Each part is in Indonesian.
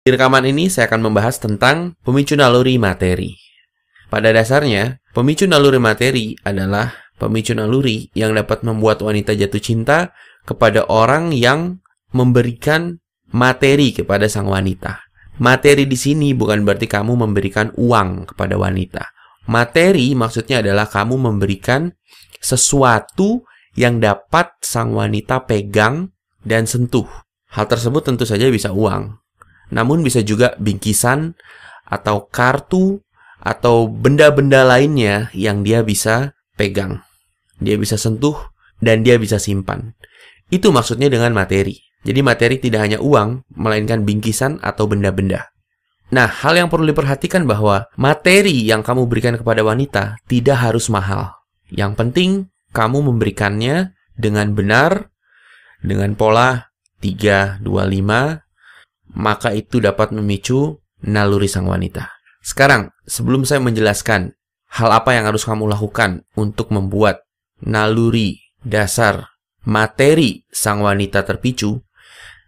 Di rekaman ini saya akan membahas tentang pemicu naluri materi. Pada dasarnya, pemicu naluri materi adalah pemicu naluri yang dapat membuat wanita jatuh cinta kepada orang yang memberikan materi kepada sang wanita. Materi di sini bukan berarti kamu memberikan uang kepada wanita. Materi maksudnya adalah kamu memberikan sesuatu yang dapat sang wanita pegang dan sentuh. Hal tersebut tentu saja bisa uang. Namun bisa juga bingkisan atau kartu atau benda-benda lainnya yang dia bisa pegang. Dia bisa sentuh dan dia bisa simpan. Itu maksudnya dengan materi. Jadi materi tidak hanya uang, melainkan bingkisan atau benda-benda. Nah, hal yang perlu diperhatikan bahwa materi yang kamu berikan kepada wanita tidak harus mahal. Yang penting kamu memberikannya dengan benar, dengan pola 3, 2, 5, maka itu dapat memicu naluri sang wanita. Sekarang, sebelum saya menjelaskan hal apa yang harus kamu lakukan untuk membuat naluri dasar materi sang wanita terpicu,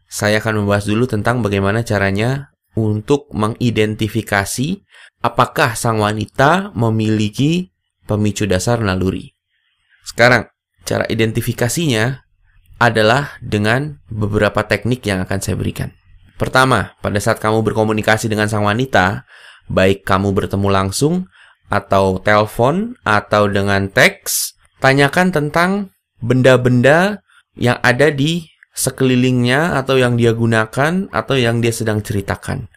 saya akan membahas dulu tentang bagaimana caranya untuk mengidentifikasi apakah sang wanita memiliki pemicu dasar naluri. Sekarang, cara identifikasinya adalah dengan beberapa teknik yang akan saya berikan. Pertama, pada saat kamu berkomunikasi dengan sang wanita, baik kamu bertemu langsung, atau telepon, atau dengan teks, tanyakan tentang benda-benda yang ada di sekelilingnya, atau yang dia gunakan, atau yang dia sedang ceritakan.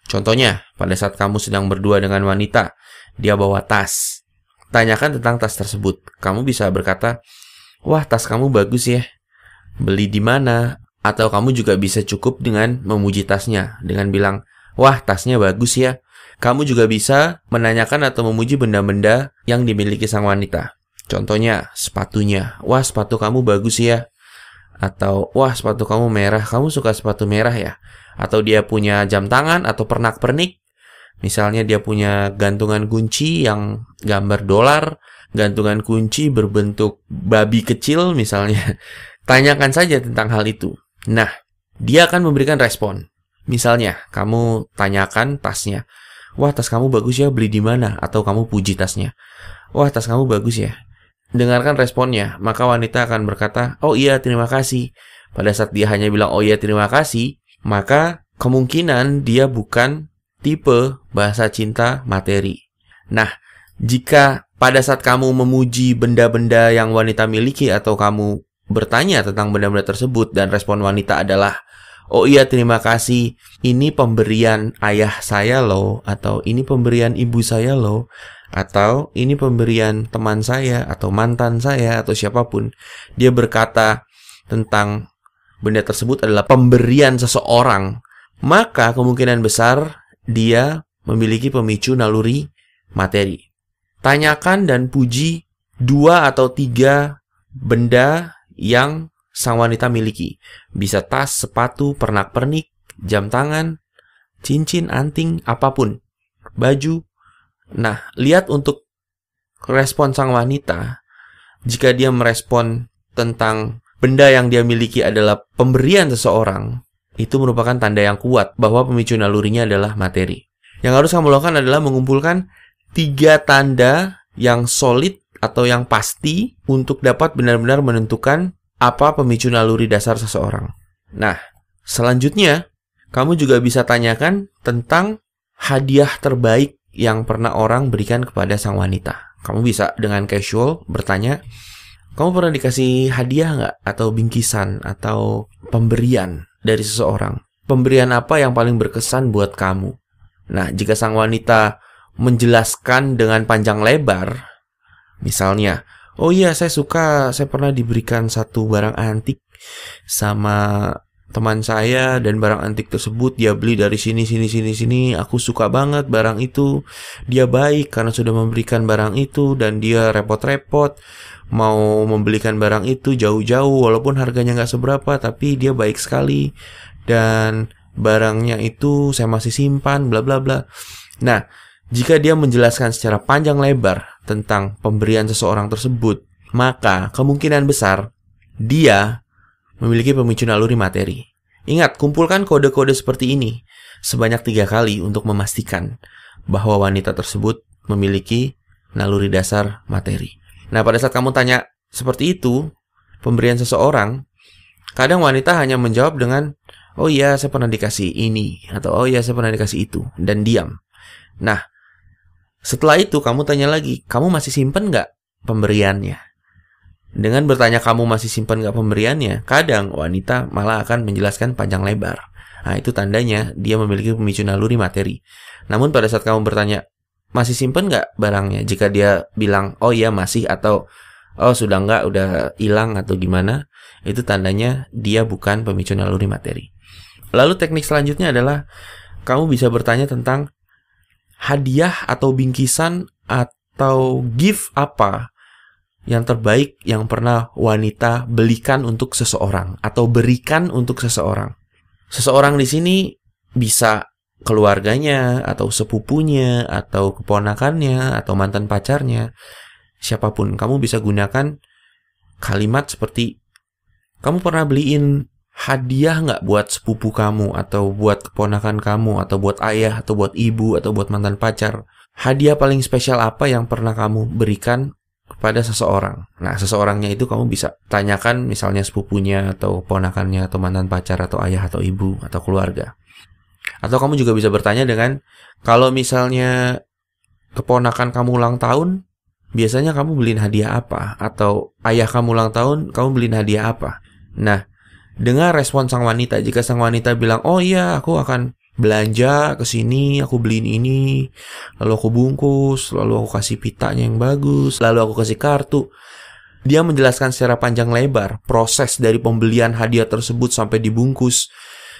Contohnya, pada saat kamu sedang berdua dengan wanita, dia bawa tas. Tanyakan tentang tas tersebut. Kamu bisa berkata, "Wah, tas kamu bagus ya. Beli di mana?" Atau kamu juga bisa cukup dengan memuji tasnya, dengan bilang, "Wah, tasnya bagus ya." Kamu juga bisa menanyakan atau memuji benda-benda yang dimiliki sang wanita. Contohnya, sepatunya. "Wah, sepatu kamu bagus ya." Atau, "Wah, sepatu kamu merah. Kamu suka sepatu merah ya?" Atau dia punya jam tangan atau pernak-pernik. Misalnya dia punya gantungan kunci yang gambar dolar, gantungan kunci berbentuk babi kecil misalnya. Tanyakan saja tentang hal itu. Nah, dia akan memberikan respon. Misalnya, kamu tanyakan tasnya. "Wah, tas kamu bagus ya, beli di mana?" Atau kamu puji tasnya. "Wah, tas kamu bagus ya." Dengarkan responnya, maka wanita akan berkata, "Oh iya, terima kasih." Pada saat dia hanya bilang, "Oh iya, terima kasih," maka kemungkinan dia bukan tipe bahasa cinta materi. Nah, jika pada saat kamu memuji benda-benda yang wanita miliki atau kamu bertanya tentang benda-benda tersebut dan respon wanita adalah, "Oh iya, terima kasih. Ini pemberian ayah saya loh," atau "Ini pemberian ibu saya loh," atau "Ini pemberian teman saya," atau mantan saya, atau siapapun. Dia berkata tentang benda tersebut adalah pemberian seseorang, maka kemungkinan besar dia memiliki pemicu naluri materi. Tanyakan dan puji 2 atau 3 benda yang sang wanita miliki. Bisa tas, sepatu, pernak-pernik, jam tangan, cincin, anting, apapun. Baju. Nah, lihat untuk respon sang wanita. Jika dia merespon tentang benda yang dia miliki adalah pemberian seseorang, itu merupakan tanda yang kuat bahwa pemicu nalurinya adalah materi. Yang harus kamu lakukan adalah mengumpulkan 3 tanda yang solid atau yang pasti untuk dapat benar-benar menentukan apa pemicu naluri dasar seseorang. Nah, selanjutnya, kamu juga bisa tanyakan tentang hadiah terbaik yang pernah orang berikan kepada sang wanita. Kamu bisa dengan casual bertanya, "Kamu pernah dikasih hadiah nggak? Atau bingkisan? Atau pemberian dari seseorang? Pemberian apa yang paling berkesan buat kamu?" Nah, jika sang wanita menjelaskan dengan panjang lebar, misalnya, "Oh iya, saya pernah diberikan satu barang antik sama teman saya, dan barang antik tersebut dia beli dari sini, aku suka banget barang itu, dia baik karena sudah memberikan barang itu, dan dia repot-repot mau membelikan barang itu jauh-jauh, walaupun harganya nggak seberapa, tapi dia baik sekali, dan barangnya itu saya masih simpan, bla bla bla." Nah, jika dia menjelaskan secara panjang lebar tentang pemberian seseorang tersebut, maka kemungkinan besar dia memiliki pemicu naluri materi. Ingat, kumpulkan kode-kode seperti ini. sebanyak 3 kali untuk memastikan bahwa wanita tersebut memiliki naluri dasar materi. Nah, pada saat kamu tanya seperti itu, pemberian seseorang, kadang wanita hanya menjawab dengan, oh iya saya pernah dikasih ini, atau oh iya saya pernah dikasih itu, dan diam. Nah, setelah itu kamu tanya lagi, kamu masih simpen nggak pemberiannya? Dengan bertanya kamu masih simpen nggak pemberiannya, kadang wanita malah akan menjelaskan panjang lebar. Nah, itu tandanya dia memiliki pemicu naluri materi. Namun pada saat kamu bertanya, masih simpen nggak barangnya? Jika dia bilang, oh iya masih, atau oh sudah nggak, udah hilang, atau gimana, itu tandanya dia bukan pemicu naluri materi. Lalu teknik selanjutnya adalah kamu bisa bertanya tentang hadiah atau bingkisan atau gift apa yang terbaik yang pernah wanita belikan untuk seseorang atau berikan untuk seseorang. Seseorang di sini bisa keluarganya atau sepupunya atau keponakannya atau mantan pacarnya. Siapapun, kamu bisa gunakan kalimat seperti, kamu pernah beliin hadiah nggak buat sepupu kamu, atau buat keponakan kamu, atau buat ayah, atau buat ibu, atau buat mantan pacar? Hadiah paling spesial apa yang pernah kamu berikan kepada seseorang? Nah, seseorangnya itu kamu bisa tanyakan, misalnya sepupunya, atau ponakannya, atau mantan pacar, atau ayah, atau ibu, atau keluarga. Atau kamu juga bisa bertanya dengan, kalau misalnya keponakan kamu ulang tahun, biasanya kamu beliin hadiah apa? Atau ayah kamu ulang tahun, kamu beliin hadiah apa? Nah, dengar respon sang wanita. Jika sang wanita bilang, oh iya aku akan belanja ke sini, aku beliin ini, lalu aku bungkus, lalu aku kasih pitanya yang bagus, lalu aku kasih kartu. Dia menjelaskan secara panjang lebar proses dari pembelian hadiah tersebut sampai dibungkus,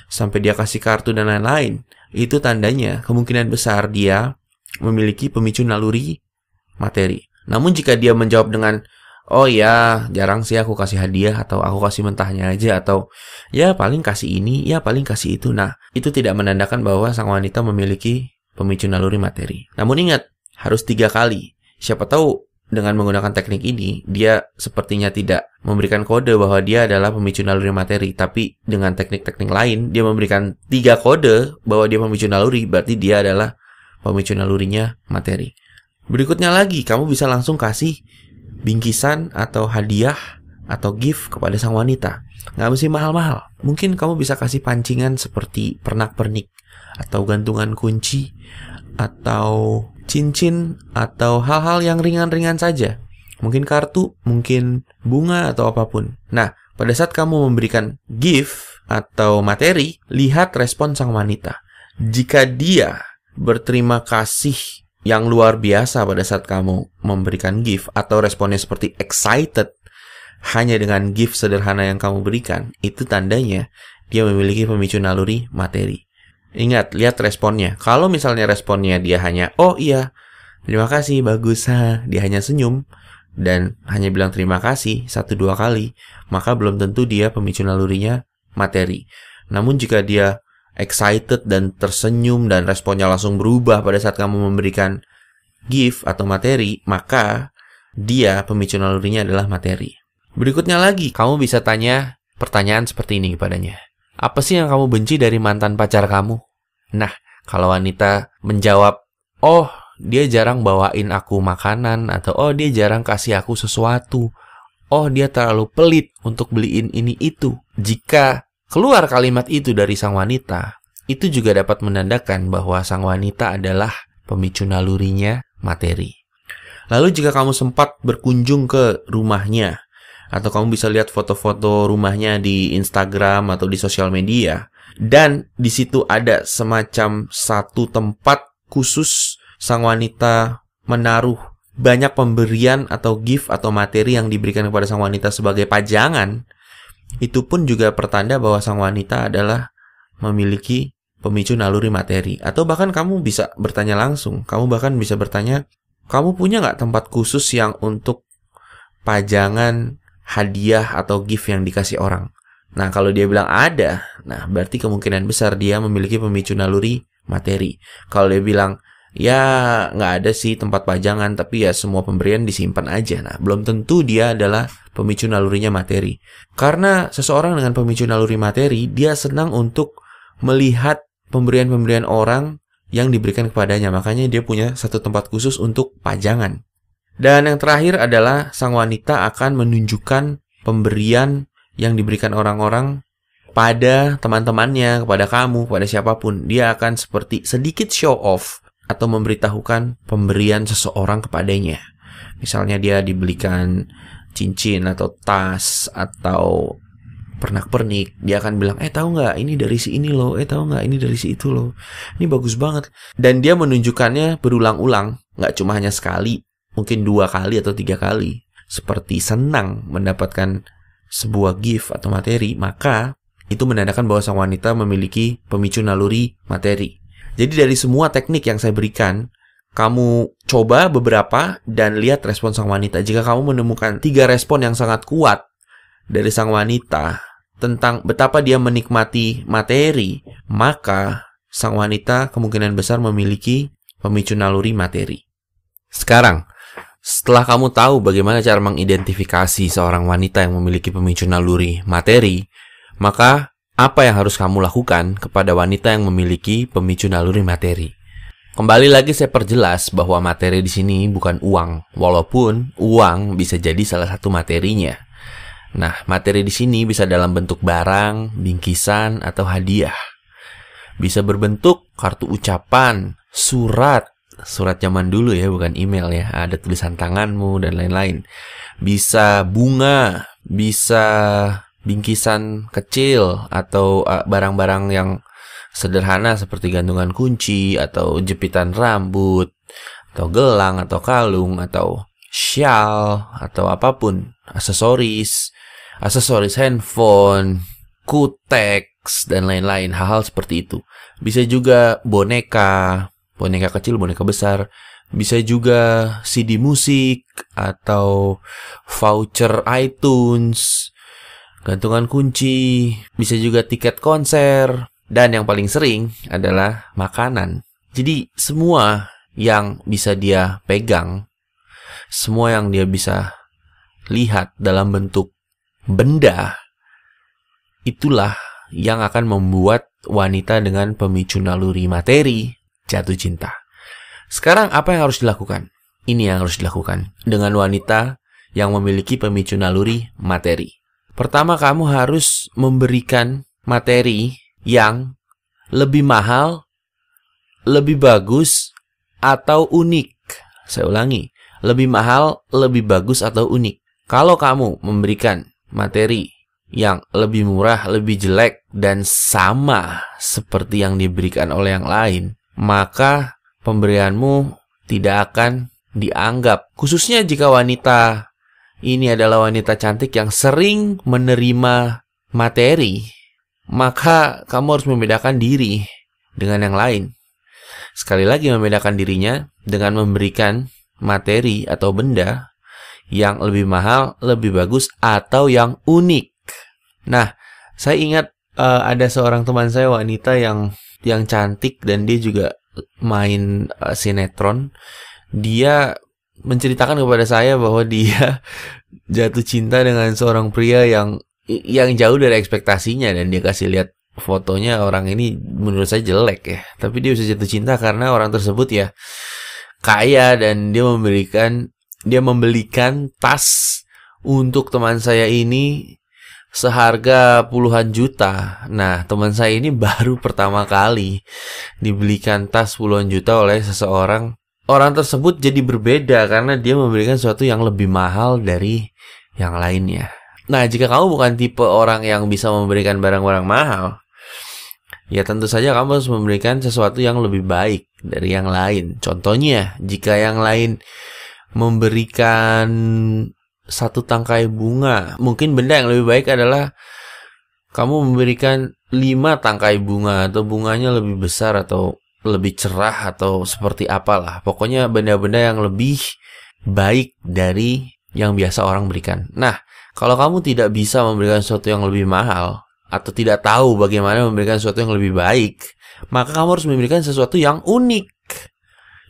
sampai dia kasih kartu dan lain-lain. Itu tandanya kemungkinan besar dia memiliki pemicu naluri materi. Namun jika dia menjawab dengan, oh ya, jarang sih aku kasih hadiah, atau aku kasih mentahnya aja, atau ya paling kasih ini, ya paling kasih itu. Nah, itu tidak menandakan bahwa sang wanita memiliki pemicu naluri materi. Namun ingat, harus 3 kali. Siapa tahu dengan menggunakan teknik ini, dia sepertinya tidak memberikan kode bahwa dia adalah pemicu naluri materi, tapi dengan teknik-teknik lain, dia memberikan 3 kode bahwa dia pemicu naluri, berarti dia adalah pemicu nalurinya materi. Berikutnya lagi, kamu bisa langsung kasih bingkisan atau hadiah atau gift kepada sang wanita. Nggak mesti mahal-mahal. Mungkin kamu bisa kasih pancingan seperti pernak-pernik, atau gantungan kunci, atau cincin, atau hal-hal yang ringan-ringan saja. Mungkin kartu, mungkin bunga, atau apapun. Nah, pada saat kamu memberikan gift atau materi, lihat respon sang wanita. Jika dia berterima kasih yang luar biasa pada saat kamu memberikan gift, atau responnya seperti excited hanya dengan gift sederhana yang kamu berikan, itu tandanya dia memiliki pemicu naluri materi. Ingat, lihat responnya. Kalau misalnya responnya dia hanya, oh iya, terima kasih, bagus, dia hanya senyum dan hanya bilang terima kasih 1-2 kali, maka belum tentu dia pemicu nalurinya materi. Namun jika dia excited dan tersenyum dan responnya langsung berubah pada saat kamu memberikan gift atau materi, maka dia pemicu nalurinya adalah materi. Berikutnya lagi, kamu bisa tanya pertanyaan seperti ini kepadanya. Apa sih yang kamu benci dari mantan pacar kamu? Nah, kalau wanita menjawab, oh dia jarang bawain aku makanan, atau oh dia jarang kasih aku sesuatu, oh dia terlalu pelit untuk beliin ini itu. Jika keluar kalimat itu dari sang wanita, itu juga dapat menandakan bahwa sang wanita adalah pemicu nalurinya materi. Lalu jika kamu sempat berkunjung ke rumahnya, atau kamu bisa lihat foto-foto rumahnya di Instagram atau di sosial media, dan di situ ada semacam satu tempat khusus sang wanita menaruh banyak pemberian atau gift atau materi yang diberikan kepada sang wanita sebagai pajangan, itu pun juga pertanda bahwa sang wanita adalah memiliki pemicu naluri materi. Atau bahkan kamu bisa bertanya langsung, kamu bahkan bisa bertanya, kamu punya nggak tempat khusus yang untuk pajangan hadiah atau gift yang dikasih orang? Nah, kalau dia bilang ada, nah berarti kemungkinan besar dia memiliki pemicu naluri materi. Kalau dia bilang, ya nggak ada sih tempat pajangan, tapi ya semua pemberian disimpan aja, nah belum tentu dia adalah pemicu nalurinya materi. Karena seseorang dengan pemicu naluri materi, dia senang untuk melihat pemberian-pemberian orang yang diberikan kepadanya. Makanya dia punya satu tempat khusus untuk pajangan. Dan yang terakhir adalah sang wanita akan menunjukkan pemberian yang diberikan orang-orang pada teman-temannya, kepada kamu, kepada siapapun. Dia akan seperti sedikit show off atau memberitahukan pemberian seseorang kepadanya. Misalnya dia dibelikan cincin atau tas atau pernak-pernik, dia akan bilang, tahu nggak ini dari si ini loh, tahu nggak ini dari si itu loh, ini bagus banget. Dan dia menunjukkannya berulang-ulang, nggak cuma hanya sekali, mungkin 2 kali atau 3 kali. Seperti senang mendapatkan sebuah gift atau materi, maka itu menandakan bahwa sang wanita memiliki pemicu naluri materi. Jadi dari semua teknik yang saya berikan, kamu coba beberapa dan lihat respon sang wanita. Jika kamu menemukan 3 respon yang sangat kuat dari sang wanita tentang betapa dia menikmati materi, maka sang wanita kemungkinan besar memiliki pemicu naluri materi. Sekarang, setelah kamu tahu bagaimana cara mengidentifikasi seorang wanita yang memiliki pemicu naluri materi, maka apa yang harus kamu lakukan kepada wanita yang memiliki pemicu naluri materi? Kembali lagi saya perjelas bahwa materi di sini bukan uang, walaupun uang bisa jadi salah satu materinya. Nah, materi di sini bisa dalam bentuk barang, bingkisan, atau hadiah. Bisa berbentuk kartu ucapan, surat zaman dulu ya, bukan email ya, ada tulisan tanganmu dan lain-lain. Bisa bunga, bisa bingkisan kecil, atau barang-barang yang sederhana seperti gantungan kunci, atau jepitan rambut, atau gelang, atau kalung, atau shawl, atau apapun, aksesoris handphone, kutex, dan lain-lain, hal-hal seperti itu. Bisa juga boneka kecil, boneka besar. Bisa juga CD musik, atau voucher iTunes, gantungan kunci, bisa juga tiket konser, dan yang paling sering adalah makanan. Jadi semua yang bisa dia pegang, semua yang dia bisa lihat dalam bentuk benda, itulah yang akan membuat wanita dengan pemicu naluri materi jatuh cinta. Sekarang apa yang harus dilakukan? Ini yang harus dilakukan dengan wanita yang memiliki pemicu naluri materi. Pertama, kamu harus memberikan materi yang lebih mahal, lebih bagus, atau unik. Saya ulangi, lebih mahal, lebih bagus, atau unik. Kalau kamu memberikan materi yang lebih murah, lebih jelek, dan sama seperti yang diberikan oleh yang lain, maka pemberianmu tidak akan dianggap. Khususnya jika wanita ini adalah wanita cantik yang sering menerima materi, maka kamu harus membedakan diri dengan yang lain. Sekali lagi, membedakan dirinya dengan memberikan materi atau benda yang lebih mahal, lebih bagus, atau yang unik. Nah, saya ingat ada seorang teman saya wanita yang cantik dan dia juga main sinetron. Dia menceritakan kepada saya bahwa dia jatuh cinta dengan seorang pria yang jauh dari ekspektasinya, dan dia kasih lihat fotonya. Orang ini menurut saya jelek ya, tapi dia bisa jatuh cinta karena orang tersebut ya kaya, dan dia membelikan tas untuk teman saya ini seharga puluhan juta. Nah, teman saya ini baru pertama kali dibelikan tas puluhan juta oleh seseorang. Orang tersebut jadi berbeda karena dia memberikan sesuatu yang lebih mahal dari yang lainnya. Nah, jika kamu bukan tipe orang yang bisa memberikan barang-barang mahal, ya tentu saja kamu harus memberikan sesuatu yang lebih baik dari yang lain. Contohnya, jika yang lain memberikan 1 tangkai bunga, mungkin benda yang lebih baik adalah kamu memberikan 5 tangkai bunga, atau bunganya lebih besar atau lebih cerah atau seperti apalah. Pokoknya benda-benda yang lebih baik dari yang biasa orang berikan. Nah, kalau kamu tidak bisa memberikan sesuatu yang lebih mahal, atau tidak tahu bagaimana memberikan sesuatu yang lebih baik, maka kamu harus memberikan sesuatu yang unik.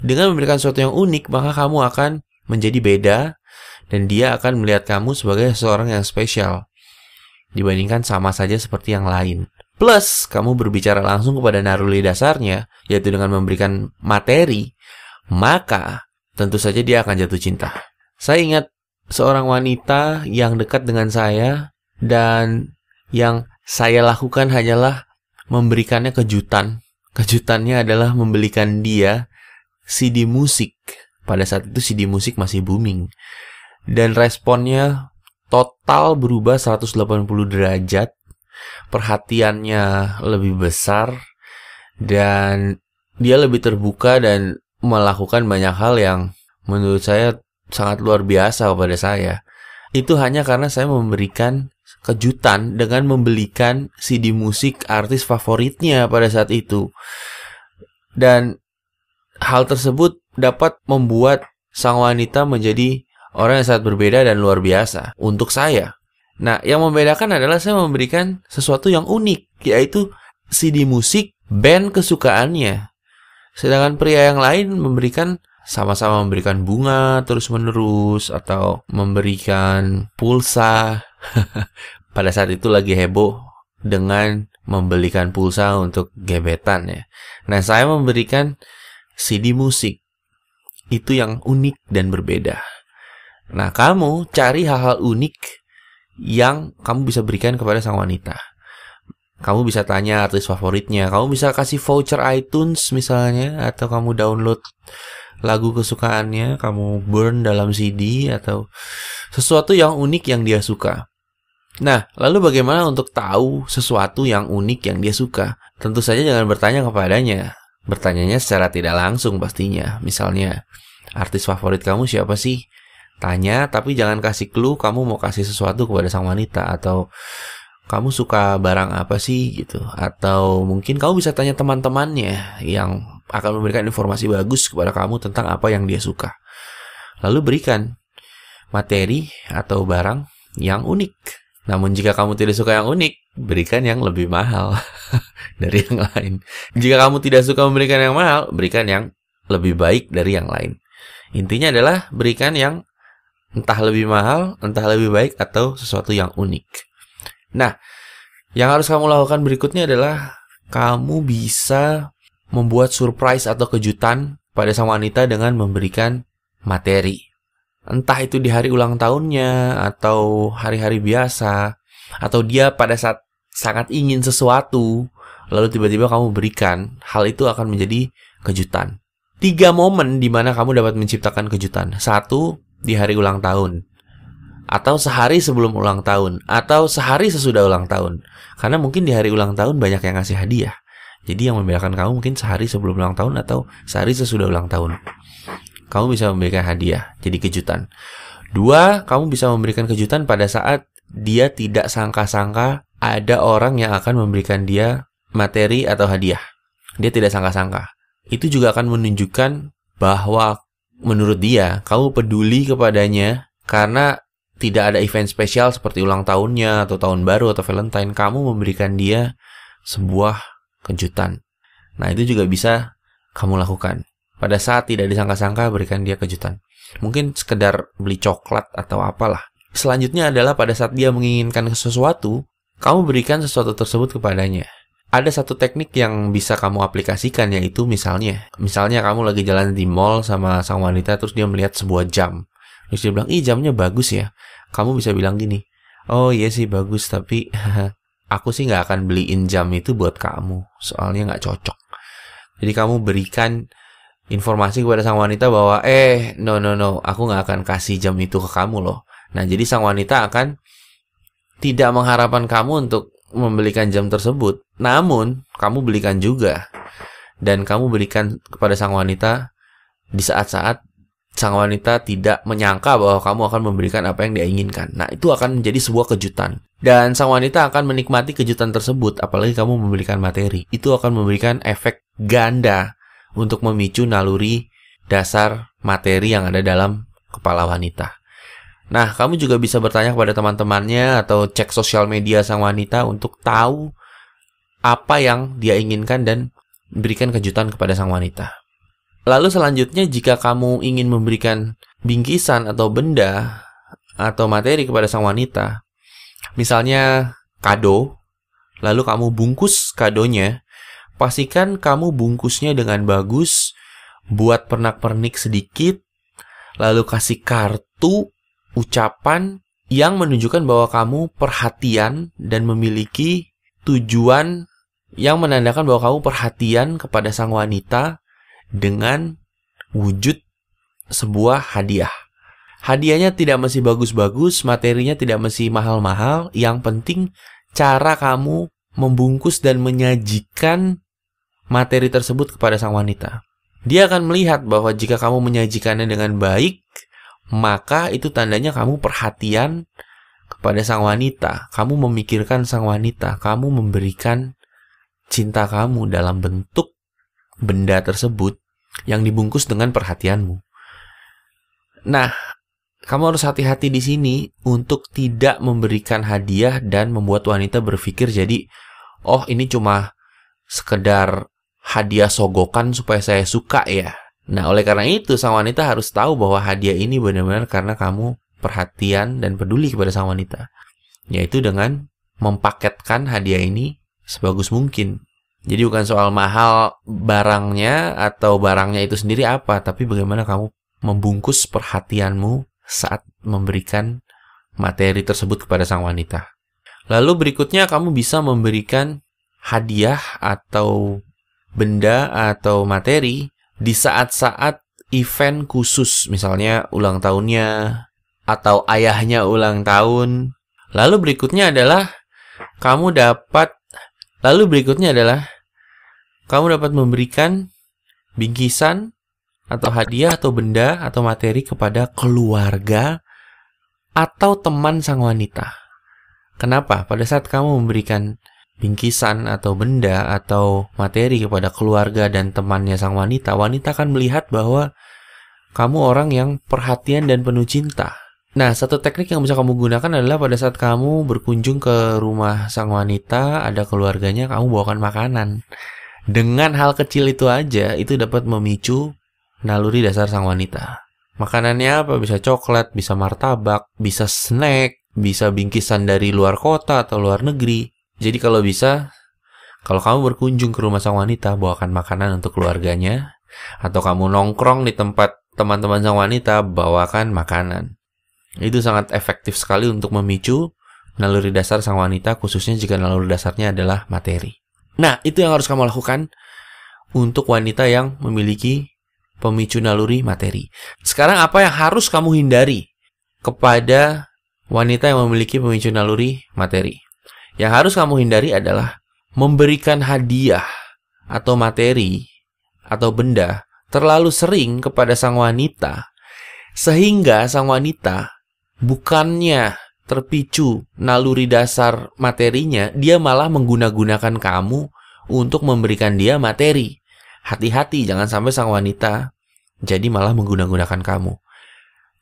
Dengan memberikan sesuatu yang unik, maka kamu akan menjadi beda, dan dia akan melihat kamu sebagai seseorang yang spesial dibandingkan sama saja seperti yang lain. plus kamu berbicara langsung kepada naluri dasarnya, yaitu dengan memberikan materi, maka tentu saja dia akan jatuh cinta. Saya ingat seorang wanita yang dekat dengan saya, dan yang saya lakukan hanyalah memberikannya kejutan. Kejutannya adalah membelikan dia CD musik. Pada saat itu CD musik masih booming. Dan responnya total berubah 180 derajat. Perhatiannya lebih besar. Dan dia lebih terbuka dan melakukan banyak hal yang menurut saya sangat luar biasa kepada saya. Itu hanya karena saya memberikan kejutan dengan membelikan CD musik artis favoritnya pada saat itu. Dan hal tersebut dapat membuat sang wanita menjadi orang yang sangat berbeda dan luar biasa untuk saya. Nah, yang membedakan adalah saya memberikan sesuatu yang unik, yaitu CD musik band kesukaannya. Sedangkan pria yang lain sama-sama memberikan bunga terus-menerus atau memberikan pulsa. Pada saat itu lagi heboh dengan membelikan pulsa untuk gebetan ya. Nah, saya memberikan CD musik. Itu yang unik dan berbeda. Nah, kamu cari hal-hal unik yang kamu bisa berikan kepada sang wanita. Kamu bisa tanya artis favoritnya, kamu bisa kasih voucher iTunes misalnya, atau kamu download lagu kesukaannya, kamu burn dalam CD, atau sesuatu yang unik yang dia suka. Nah, lalu bagaimana untuk tahu sesuatu yang unik yang dia suka? Tentu saja jangan bertanya kepadanya. Bertanyanya secara tidak langsung pastinya. Misalnya, artis favorit kamu siapa sih? Tanya, tapi jangan kasih clue kamu mau kasih sesuatu kepada sang wanita. Atau kamu suka barang apa sih gitu. Atau mungkin kamu bisa tanya teman-temannya yang akan memberikan informasi bagus kepada kamu tentang apa yang dia suka. Lalu berikan materi atau barang yang unik. Namun jika kamu tidak suka yang unik, berikan yang lebih mahal dari yang lain. Jika kamu tidak suka memberikan yang mahal, berikan yang lebih baik dari yang lain. Intinya adalah berikan yang entah lebih mahal, entah lebih baik, atau sesuatu yang unik. Nah, yang harus kamu lakukan berikutnya adalah kamu bisa membuat surprise atau kejutan pada sang wanita dengan memberikan materi. Entah itu di hari ulang tahunnya, atau hari-hari biasa, atau dia pada saat sangat ingin sesuatu, lalu tiba-tiba kamu berikan, hal itu akan menjadi kejutan. 3 momen di mana kamu dapat menciptakan kejutan. 1, di hari ulang tahun. Atau sehari sebelum ulang tahun. Atau sehari sesudah ulang tahun. Karena mungkin di hari ulang tahun banyak yang ngasih hadiah. Jadi yang membedakan kamu mungkin sehari sebelum ulang tahun atau sehari sesudah ulang tahun. Kamu bisa memberikan hadiah, jadi kejutan. 2, kamu bisa memberikan kejutan pada saat dia tidak sangka-sangka ada orang yang akan memberikan dia materi atau hadiah. Dia tidak sangka-sangka. Itu juga akan menunjukkan bahwa menurut dia, kamu peduli kepadanya karena tidak ada event spesial seperti ulang tahunnya atau tahun baru atau Valentine. Kamu memberikan dia sebuah kejutan. Nah, itu juga bisa kamu lakukan. Pada saat tidak disangka-sangka, berikan dia kejutan. Mungkin sekedar beli coklat atau apalah. Selanjutnya adalah pada saat dia menginginkan sesuatu, kamu berikan sesuatu tersebut kepadanya. Ada satu teknik yang bisa kamu aplikasikan, yaitu misalnya kamu lagi jalan di mall sama sang wanita, terus dia melihat sebuah jam. Terus dia bilang, ih jamnya bagus ya. Kamu bisa bilang gini, oh iya sih bagus, tapi aku sih nggak akan beliin jam itu buat kamu. Soalnya nggak cocok. Jadi kamu berikan informasi kepada sang wanita bahwa, no, aku nggak akan kasih jam itu ke kamu loh. Nah, jadi sang wanita akan tidak mengharapkan kamu untuk membelikan jam tersebut. Namun, kamu belikan juga. Dan kamu berikan kepada sang wanita di saat-saat sang wanita tidak menyangka bahwa kamu akan memberikan apa yang dia inginkan. Nah, itu akan menjadi sebuah kejutan. Dan sang wanita akan menikmati kejutan tersebut, apalagi kamu memberikan materi. Itu akan memberikan efek ganda untuk memicu naluri dasar materi yang ada dalam kepala wanita. Nah, kamu juga bisa bertanya kepada teman-temannya atau cek sosial media sang wanita untuk tahu apa yang dia inginkan dan berikan kejutan kepada sang wanita. Lalu selanjutnya, jika kamu ingin memberikan bingkisan atau benda atau materi kepada sang wanita, misalnya kado, lalu kamu bungkus kadonya, pastikan kamu bungkusnya dengan bagus, buat pernak-pernik sedikit, lalu kasih kartu ucapan yang menunjukkan bahwa kamu perhatian dan memiliki tujuan yang menandakan bahwa kamu perhatian kepada sang wanita dengan wujud sebuah hadiah. Hadiahnya tidak mesti bagus-bagus, materinya tidak mesti mahal-mahal, yang penting cara kamu membungkus dan menyajikan materi tersebut kepada sang wanita. Dia akan melihat bahwa jika kamu menyajikannya dengan baik, maka itu tandanya kamu perhatian kepada sang wanita. Kamu memikirkan sang wanita, kamu memberikan cinta kamu dalam bentuk benda tersebut yang dibungkus dengan perhatianmu. Nah, kamu harus hati-hati di sini untuk tidak memberikan hadiah dan membuat wanita berpikir jadi, oh ini cuma sekedar hadiah sogokan supaya saya suka ya. Nah, oleh karena itu sang wanita harus tahu bahwa hadiah ini benar-benar karena kamu perhatian dan peduli kepada sang wanita. Yaitu dengan mempaketkan hadiah ini sebagus mungkin. Jadi bukan soal mahal barangnya atau barangnya itu sendiri apa, tapi bagaimana kamu membungkus perhatianmu saat memberikan materi tersebut kepada sang wanita. Lalu berikutnya kamu bisa memberikan hadiah atau benda atau materi di saat-saat event khusus, misalnya ulang tahunnya atau ayahnya ulang tahun. Lalu berikutnya adalah kamu dapat memberikan bingkisan atau hadiah atau benda atau materi kepada keluarga atau teman sang wanita. Kenapa? Pada saat kamu memberikan bingkisan atau benda atau materi kepada keluarga dan temannya sang wanita, wanita akan melihat bahwa kamu orang yang perhatian dan penuh cinta. Nah, satu teknik yang bisa kamu gunakan adalah pada saat kamu berkunjung ke rumah sang wanita, ada keluarganya, kamu bawakan makanan. Dengan hal kecil itu aja, itu dapat memicu naluri dasar sang wanita. Makanannya apa? Bisa coklat, bisa martabak, bisa snack, bisa bingkisan dari luar kota atau luar negeri. Jadi kalau bisa, kalau kamu berkunjung ke rumah sang wanita, bawakan makanan untuk keluarganya. Atau kamu nongkrong di tempat teman-teman sang wanita, bawakan makanan. Itu sangat efektif sekali untuk memicu naluri dasar sang wanita, khususnya jika naluri dasarnya adalah materi. Nah, itu yang harus kamu lakukan untuk wanita yang memiliki pemicu naluri materi. Sekarang apa yang harus kamu hindari kepada wanita yang memiliki pemicu naluri materi? Yang harus kamu hindari adalah memberikan hadiah atau materi atau benda terlalu sering kepada sang wanita, sehingga sang wanita bukannya terpicu naluri dasar materinya, dia malah menggunakan kamu untuk memberikan dia materi. Hati-hati, jangan sampai sang wanita jadi malah menggunakan kamu.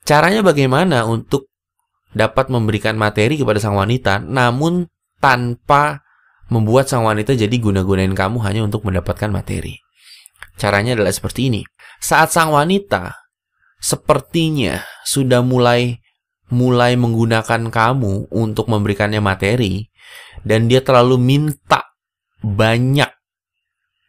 Caranya bagaimana untuk dapat memberikan materi kepada sang wanita, namun tanpa membuat sang wanita jadi guna-gunain kamu hanya untuk mendapatkan materi? Caranya adalah seperti ini. Saat sang wanita sepertinya sudah mulai menggunakan kamu untuk memberikannya materi, dan dia terlalu minta banyak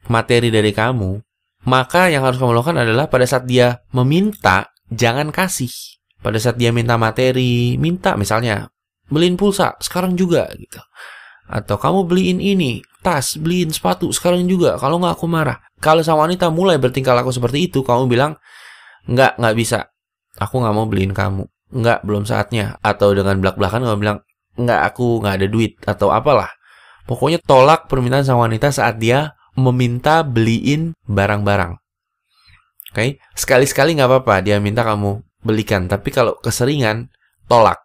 materi dari kamu, maka yang harus kamu lakukan adalah pada saat dia meminta, jangan kasih. Pada saat dia minta materi, minta misalnya, beliin pulsa, sekarang juga gitu. Atau kamu beliin ini, tas, beliin sepatu, sekarang juga, kalau nggak aku marah. Kalau sang wanita mulai bertingkah laku seperti itu, kamu bilang, nggak bisa, aku nggak mau beliin kamu. Nggak, belum saatnya. Atau dengan belak-belakan kamu bilang, nggak, aku nggak ada duit, atau apalah. Pokoknya tolak permintaan sang wanita saat dia meminta beliin barang-barang. Oke? Sekali-sekali nggak apa-apa dia minta kamu belikan, tapi kalau keseringan, tolak.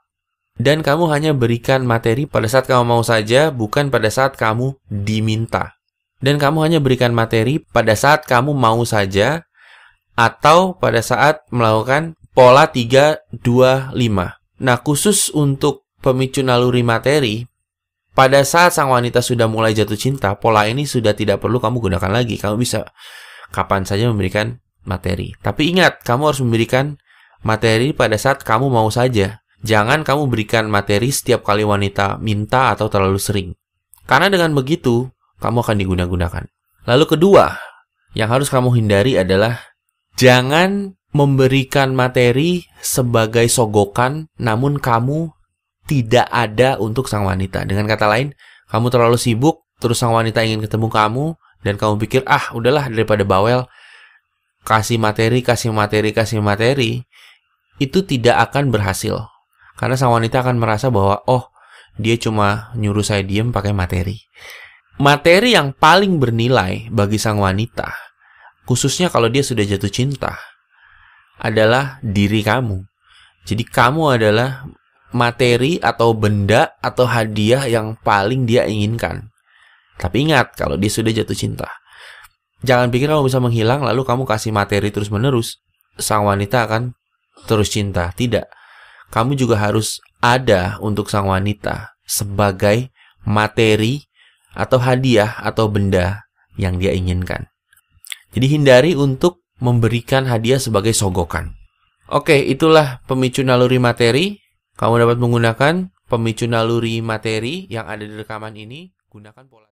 Dan kamu hanya berikan materi pada saat kamu mau saja, bukan pada saat kamu diminta. Dan kamu hanya berikan materi pada saat kamu mau saja, atau pada saat melakukan pola 3-2-5. Nah, khusus untuk pemicu naluri materi, pada saat sang wanita sudah mulai jatuh cinta, pola ini sudah tidak perlu kamu gunakan lagi. Kamu bisa kapan saja memberikan materi. Tapi ingat, kamu harus memberikan materi pada saat kamu mau saja. Jangan kamu berikan materi setiap kali wanita minta atau terlalu sering. Karena dengan begitu, kamu akan diguna-gunakan. Lalu kedua, yang harus kamu hindari adalah jangan memberikan materi sebagai sogokan, namun kamu tidak ada untuk sang wanita. Dengan kata lain, kamu terlalu sibuk, terus sang wanita ingin ketemu kamu, dan kamu pikir, udahlah daripada bawel, kasih materi, itu tidak akan berhasil. Karena sang wanita akan merasa bahwa, dia cuma nyuruh saya diem pakai materi. Materi yang paling bernilai bagi sang wanita, khususnya kalau dia sudah jatuh cinta, adalah diri kamu. Jadi kamu adalah materi atau benda atau hadiah yang paling dia inginkan. Tapi ingat, kalau dia sudah jatuh cinta, jangan pikir kamu bisa menghilang lalu kamu kasih materi terus-menerus. Sang wanita akan terus cinta. Tidak. Kamu juga harus ada untuk sang wanita sebagai materi atau hadiah atau benda yang dia inginkan. Jadi hindari untuk memberikan hadiah sebagai sogokan. Oke, itulah pemicu naluri materi. Kamu dapat menggunakan pemicu naluri materi yang ada di rekaman ini. Gunakan pola